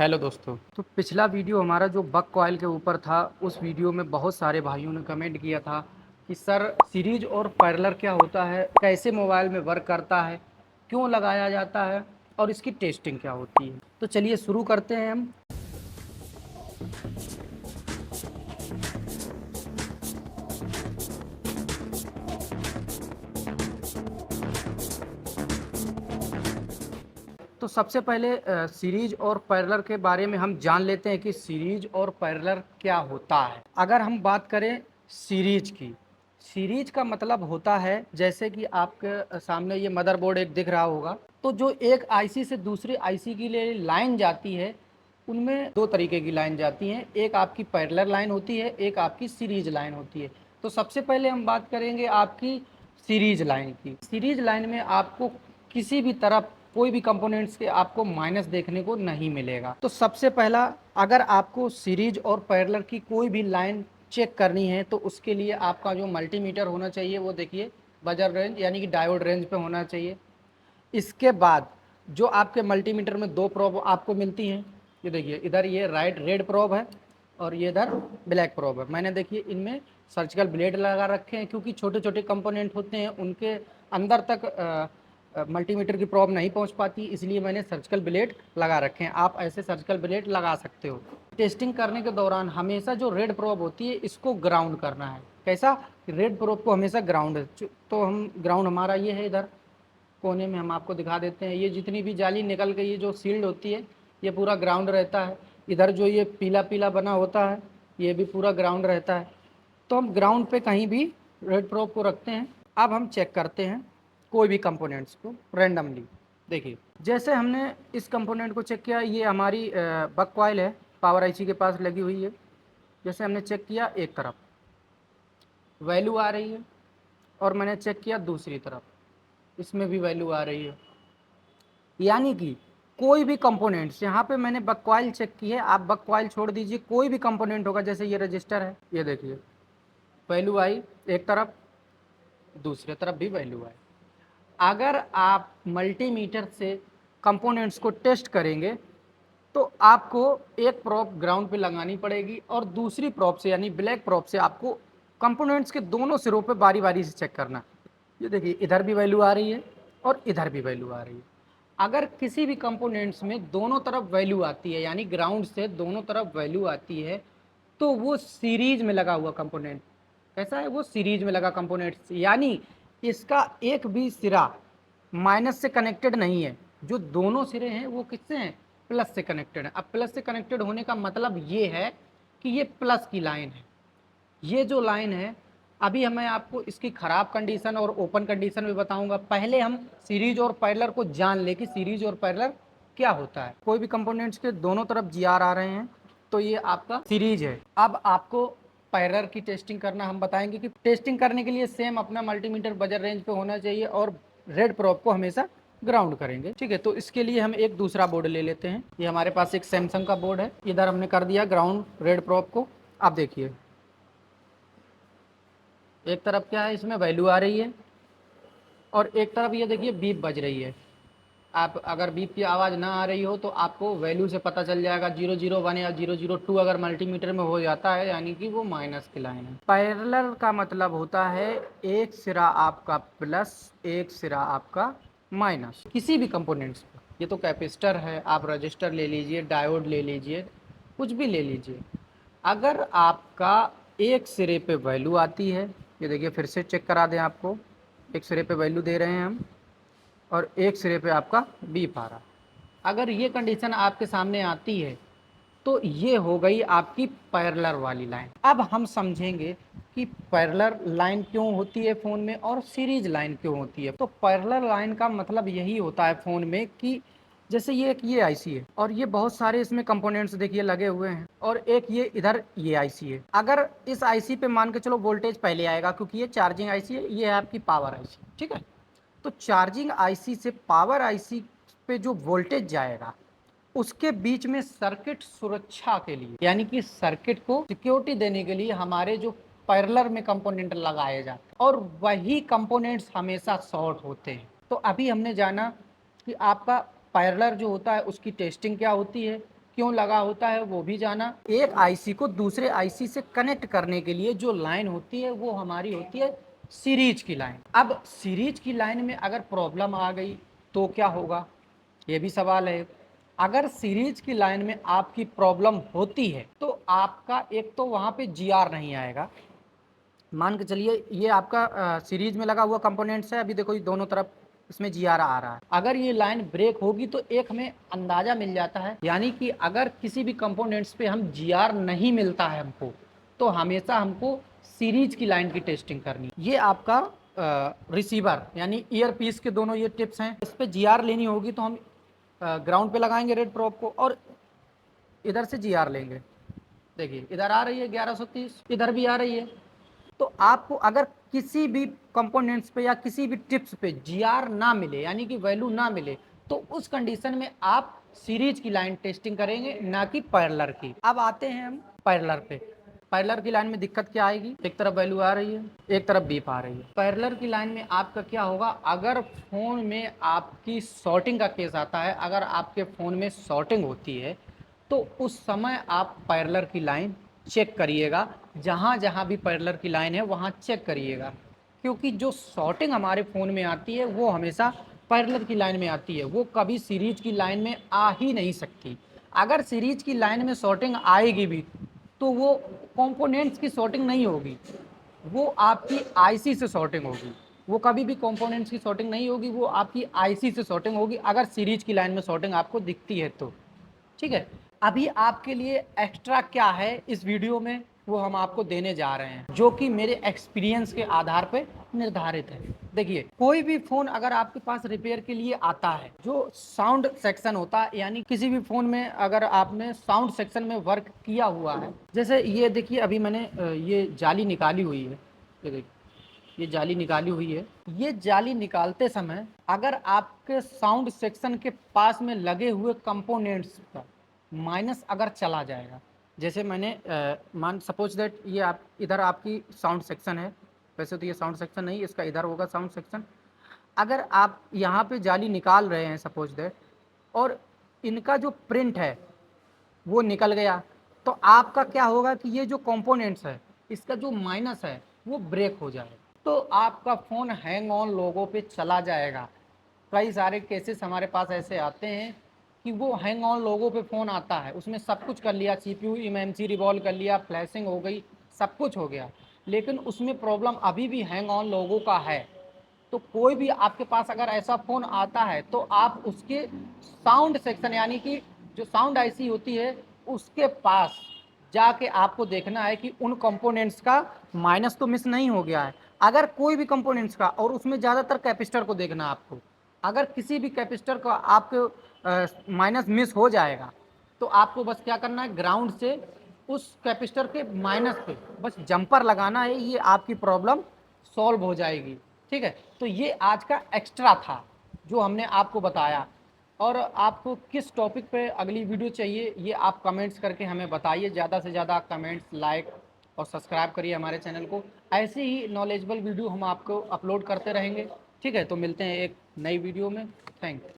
Hello दोस्तों। तो पिछला वीडियो हमारा जो बक कॉइल के ऊपर था, उस वीडियो में बहुत सारे भाइयों ने कमेंट किया था कि सर सीरीज और पैरेलल क्या होता है, कैसे मोबाइल में वर्क करता है, क्यों लगाया जाता है और इसकी टेस्टिंग क्या होती है। तो चलिए शुरू करते हैं हम। तो सबसे पहले सीरीज और पैरेलल के बारे में हम जान लेते हैं कि सीरीज और पैरेलल क्या होता है। अगर हम बात करें सीरीज की, सीरीज का मतलब होता है, जैसे कि आपके सामने ये मदरबोर्ड एक दिख रहा होगा, तो जो एक आईसी से दूसरी आईसी के लिए लाइन जाती है, उनमें दो तरीके की लाइन जाती हैं। एक आपकी पैरेलल लाइन होती है, एक आपकी सीरीज लाइन होती है। तो सबसे पहले हम बात करेंगे आपकी सीरीज लाइन की। सीरीज लाइन में आपको किसी भी तरफ कोई भी कंपोनेंट्स के आपको माइनस देखने को नहीं मिलेगा। तो सबसे पहला, अगर आपको सीरीज और पैरेलल की कोई भी लाइन चेक करनी है तो उसके लिए आपका जो मल्टीमीटर होना चाहिए वो देखिए बजर रेंज यानी कि डायोड रेंज पे होना चाहिए। इसके बाद जो आपके मल्टीमीटर में दो प्रोब आपको मिलती हैं, ये देखिए इधर ये राइट रेड प्रोब है और ये इधर ब्लैक प्रोब है। मैंने देखिए इनमें सर्जिकल ब्लेड लगा रखे हैं, क्योंकि छोटे छोटे कंपोनेंट होते हैं उनके अंदर तक मल्टीमीटर की प्रोब नहीं पहुंच पाती, इसलिए मैंने सर्जिकल ब्लेड लगा रखे हैं। आप ऐसे सर्जिकल ब्लेड लगा सकते हो। टेस्टिंग करने के दौरान हमेशा जो रेड प्रोब होती है इसको ग्राउंड करना है। कैसा? रेड प्रोब को हमेशा ग्राउंड, तो हम ग्राउंड हमारा ये है, इधर कोने में हम आपको दिखा देते हैं। ये जितनी भी जाली निकल के ये जो सील्ड होती है ये पूरा ग्राउंड रहता है। इधर जो ये पीला पीला बना होता है ये भी पूरा ग्राउंड रहता है। तो हम ग्राउंड पे कहीं भी रेड प्रोब को रखते हैं। अब हम चेक करते हैं कोई भी कंपोनेंट्स को रैंडमली। देखिए जैसे हमने इस कंपोनेंट को चेक किया, ये हमारी बक कॉइल है, पावर आईसी के पास लगी हुई है। जैसे हमने चेक किया एक तरफ वैल्यू आ रही है और मैंने चेक किया दूसरी तरफ, इसमें भी वैल्यू आ रही है। यानी कि कोई भी कंपोनेंट्स, यहाँ पे मैंने बक कॉइल चेक की है, आप बक कॉइल छोड़ दीजिए, कोई भी कंपोनेंट होगा, जैसे ये रजिस्टर है, ये देखिए वैल्यू आई एक तरफ, दूसरी तरफ भी वैल्यू आई। अगर आप मल्टीमीटर से कंपोनेंट्स को टेस्ट करेंगे तो आपको एक प्रोब ग्राउंड पे लगानी पड़ेगी और दूसरी प्रोब से यानी ब्लैक प्रोब से आपको कंपोनेंट्स के दोनों सिरों पे बारी बारी से चेक करना। ये देखिए इधर भी वैल्यू आ रही है और इधर भी वैल्यू आ रही है। अगर किसी भी कंपोनेंट्स में दोनों तरफ वैल्यू आती है, यानी ग्राउंड से दोनों तरफ वैल्यू आती है, तो वो सीरीज में लगा हुआ कंपोनेंट। कैसा है? वो सीरीज में लगा कंपोनेंट, यानी इसका एक भी सिरा माइनस से कनेक्टेड नहीं है। जो दोनों सिरे हैं वो किससे हैं? प्लस से कनेक्टेड है। अब प्लस से कनेक्टेड होने का मतलब ये है कि ये प्लस की लाइन है। ये जो लाइन है, अभी मैं आपको इसकी खराब कंडीशन और ओपन कंडीशन भी बताऊंगा। पहले हम सीरीज और पैरेलल को जान ले कि सीरीज और पैरेलल क्या होता है। कोई भी कंपोनेंट्स के दोनों तरफ जीआर आ रहे हैं तो ये आपका सीरीज है। अब आपको पैरेलल की टेस्टिंग करना हम बताएंगे कि टेस्टिंग करने के लिए सेम अपना मल्टीमीटर बजर रेंज पे होना चाहिए और रेड प्रोब को हमेशा ग्राउंड करेंगे। ठीक है, तो इसके लिए हम एक दूसरा बोर्ड ले लेते हैं। ये हमारे पास एक सैमसंग का बोर्ड है, इधर हमने कर दिया ग्राउंड रेड प्रोब को। आप देखिए एक तरफ क्या है, इसमें वैल्यू आ रही है और एक तरफ ये देखिए बीप बज रही है। आप अगर बीप की आवाज़ ना आ रही हो तो आपको वैल्यू से पता चल जाएगा। 001 या 002 अगर मल्टीमीटर में हो जाता है यानी कि वो माइनस की लाइन है। पैरेलल का मतलब होता है एक सिरा आपका प्लस, एक सिरा आपका माइनस, किसी भी कंपोनेंट्स पर। ये तो कैपेसिटर है, आप रजिस्टर ले लीजिए, डायोड ले लीजिए, कुछ भी ले लीजिए। अगर आपका एक सिरे पे वैल्यू आती है, ये देखिए फिर से चेक करा दें आपको, एक सिरे पे वैल्यू दे रहे हैं हम और एक सिरे पे आपका बीप आ रहा। अगर ये कंडीशन आपके सामने आती है तो ये हो गई आपकी पैरेलल वाली लाइन। अब हम समझेंगे कि पैरेलल लाइन क्यों होती है फ़ोन में और सीरीज लाइन क्यों होती है। तो पैरेलल लाइन का मतलब यही होता है फ़ोन में कि जैसे ये एक ये आईसी है और ये बहुत सारे इसमें कंपोनेंट्स देखिए लगे हुए हैं और एक ये इधर ये आईसी है। अगर इस आईसी पे मान के चलो वोल्टेज पहले आएगा, क्योंकि ये चार्जिंग आईसी है, ये है आपकी पावर आईसी। ठीक है, तो चार्जिंग आईसी से पावर आईसी पे जो वोल्टेज जाएगा उसके बीच में सर्किट सुरक्षा के लिए, यानी कि सर्किट को सिक्योरिटी देने के लिए हमारे जो पैरेलल में कंपोनेंट लगाए जाते हैं और वही कंपोनेंट्स हमेशा शॉर्ट होते हैं। तो अभी हमने जाना कि आपका पैरेलल जो होता है उसकी टेस्टिंग क्या होती है क्यों लगा होता है वो भी जाना। एक आईसी को दूसरे आईसी से कनेक्ट करने के लिए जो लाइन होती है वो हमारी होती है सीरीज की लाइन। अब सीरीज की लाइन में अगर प्रॉब्लम आ गई तो क्या होगा, ये भी सवाल है। अगर सीरीज की लाइन में आपकी प्रॉब्लम होती है तो आपका एक तो वहाँ पे जीआर नहीं आएगा। मान के चलिए ये आपका सीरीज में लगा हुआ कंपोनेंट्स है, अभी देखो ये दोनों तरफ इसमें जीआर आ रहा है। अगर ये लाइन ब्रेक होगी तो एक हमें अंदाजा मिल जाता है, यानी कि अगर किसी भी कंपोनेंट्स पे हम जीआर नहीं मिलता है हमको, तो हमेशा हमको सीरीज की लाइन की टेस्टिंग करनी है। ये आपका रिसीवर यानी ईयर पीस के दोनों ये टिप्स हैं। इस पर जीआर लेनी होगी तो हम ग्राउंड पे लगाएंगे रेड प्रोब को और इधर से जीआर लेंगे। देखिए इधर आ रही है 1130, इधर भी आ रही है। तो आपको अगर किसी भी कंपोनेंट्स पे या किसी भी टिप्स पे जीआर ना मिले यानी कि वैल्यू ना मिले, तो उस कंडीशन में आप सीरीज की लाइन टेस्टिंग करेंगे, ना कि पैरेलल की। अब आते हैं हम पैरेलल पे। पैरेलल की लाइन में दिक्कत क्या आएगी, एक तरफ वैल्यू आ रही है, एक तरफ बीप आ रही है। पैरेलल की लाइन में आपका क्या होगा, अगर फोन में आपकी शॉर्टिंग का केस आता है, अगर आपके फोन में शॉर्टिंग होती है तो उस समय आप पैरेलल की लाइन चेक करिएगा। जहाँ जहाँ भी पैरेलल की लाइन है वहाँ चेक करिएगा, क्योंकि जो शॉर्टिंग हमारे फ़ोन में आती है वो हमेशा पैरेलल की लाइन में आती है, वो कभी सीरीज की लाइन में आ ही नहीं सकती। अगर सीरीज की लाइन में शॉर्टिंग आएगी भी तो वो कंपोनेंट्स की शॉर्टिंग नहीं होगी, वो आपकी आईसी से शॉर्टिंग होगी। वो कभी भी कंपोनेंट्स की शॉर्टिंग नहीं होगी, वो आपकी आईसी से शॉर्टिंग होगी, अगर सीरीज की लाइन में शॉर्टिंग आपको दिखती है तो। ठीक है, अभी आपके लिए एक्स्ट्रा क्या है इस वीडियो में वो हम आपको देने जा रहे हैं, जो कि मेरे एक्सपीरियंस के आधार पे निर्धारित है। देखिए कोई भी फोन अगर आपके पास रिपेयर के लिए आता है, जो साउंड सेक्शन होता है, यानी किसी भी फोन में अगर आपने साउंड सेक्शन में वर्क किया हुआ है, जैसे ये देखिए अभी मैंने ये जाली निकाली हुई है, ये देखिए ये जाली निकाली हुई है। ये जाली निकालते समय अगर आपके साउंड सेक्शन के पास में लगे हुए कंपोनेंट्स का माइनस अगर चला जाएगा, जैसे मैंने मान सपोज दैट ये आप इधर आपकी साउंड सेक्शन है, वैसे तो ये साउंड सेक्शन नहीं, इसका इधर होगा साउंड सेक्शन। अगर आप यहाँ पे जाली निकाल रहे हैं सपोज दैट, और इनका जो प्रिंट है वो निकल गया, तो आपका क्या होगा कि ये जो कंपोनेंट्स है इसका जो माइनस है वो ब्रेक हो जाएगा, तो आपका फ़ोन हैंग ऑन लोगों पे चला जाएगा। कई सारे केसेस हमारे पास ऐसे आते हैं कि वो हैंग ऑन लोगों पे फ़ोन आता है, उसमें सब कुछ कर लिया, सीपीयू एमएमसी रिवॉल्व कर लिया, फ्लैशिंग हो गई, सब कुछ हो गया, लेकिन उसमें प्रॉब्लम अभी भी हैंग ऑन लोगों का है। तो कोई भी आपके पास अगर ऐसा फ़ोन आता है तो आप उसके साउंड सेक्शन यानी कि जो साउंड आईसी होती है उसके पास जाके आपको देखना है कि उन कंपोनेंट्स का माइनस तो मिस नहीं हो गया है। अगर कोई भी कंपोनेंट्स का, और उसमें ज़्यादातर कैपेसिटर को देखना है आपको, अगर किसी भी कैपेसिटर का आपके माइनस मिस हो जाएगा तो आपको बस क्या करना है, ग्राउंड से उस कैपेसिटर के माइनस पे बस जंपर लगाना है, ये आपकी प्रॉब्लम सॉल्व हो जाएगी। ठीक है, तो ये आज का एक्स्ट्रा था जो हमने आपको बताया। और आपको किस टॉपिक पे अगली वीडियो चाहिए ये आप कमेंट्स करके हमें बताइए। ज़्यादा से ज़्यादा कमेंट्स, लाइक और सब्सक्राइब करिए हमारे चैनल को। ऐसे ही नॉलेजेबल वीडियो हम आपको अपलोड करते रहेंगे। ठीक है, तो मिलते हैं एक नई वीडियो में। Thank you.